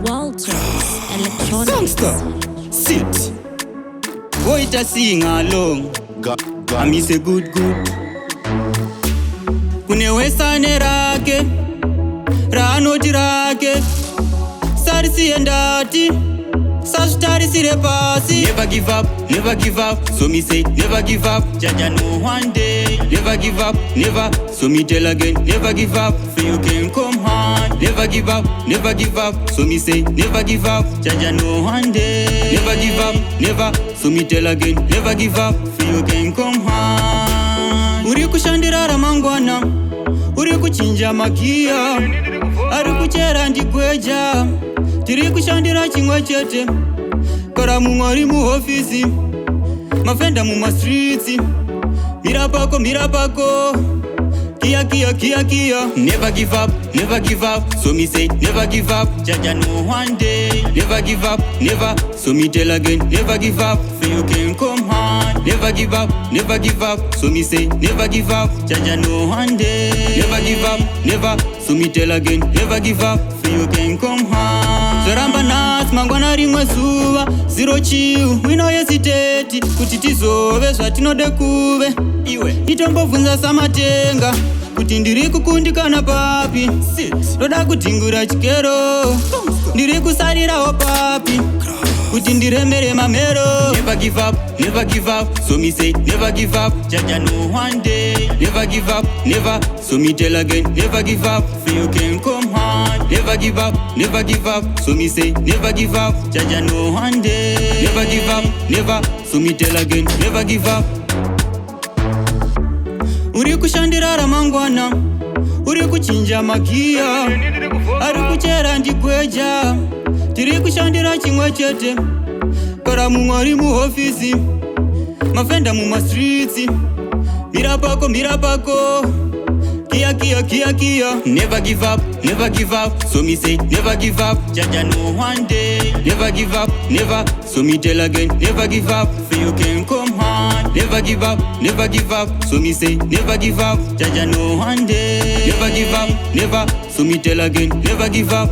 Walters, Electronics. Songster, sit. Wait a sing along. I say good. Kunewesa nerake, ranoti rake, sarisi endati, sashtari sire pasi. Never give up, so me say never give up. Jaja know one day, never give up, never. So me tell again, never give up, for you can come home. Never give up, so me say never give up. Jaja know one day, never give up, never. So me tell again, never give up, for you can come home. Uri kushandira ramangwana, uri kuchinja magia, ari kuchera ndikweja, tiri kushandira chimwe chete, kora mumwari muofisi, mafenda muma streets, mirapako, kia. Never give up, so me say never give up. Jaja know one day, never give up, never. So me tell again, never give up, for you can come home. Never give up, so me say never give up. Jaja know one day, never give up, never. So me tell again, never give up, for you can come home. Zoramba nas mangwana rimwe zuva, zero chill, we no hesitate, kuti tizove zvatinode kuve. Iwe itombobvunza samatenga, kuti ndiri kukundikana papi, ndoda kudzingura chikero, ndiri kusarirawo papi, kuti ndiremere mamero. Never give up, so me say never give up. Jaja know one day, never give up, never. So me tell again, never give up, for you can come home. Never give up, so me say never give up. Jaja know one day, never give up, never. So me tell again, never give up. Uri kushandira ramangwana, uri kuchinja magia, ari kuchera ndikweja, tiri kushandira chimwe chete, kora mumwari muofisi, mafenda muma streets, mirapako, kia. Never give up, so me say never give up. Jaja know one day, never give up, never. So me tell again, never give up, for you can come home. Never give up, so me say never give up. Jaja know one day, never give up, never. So me tell again, never give up.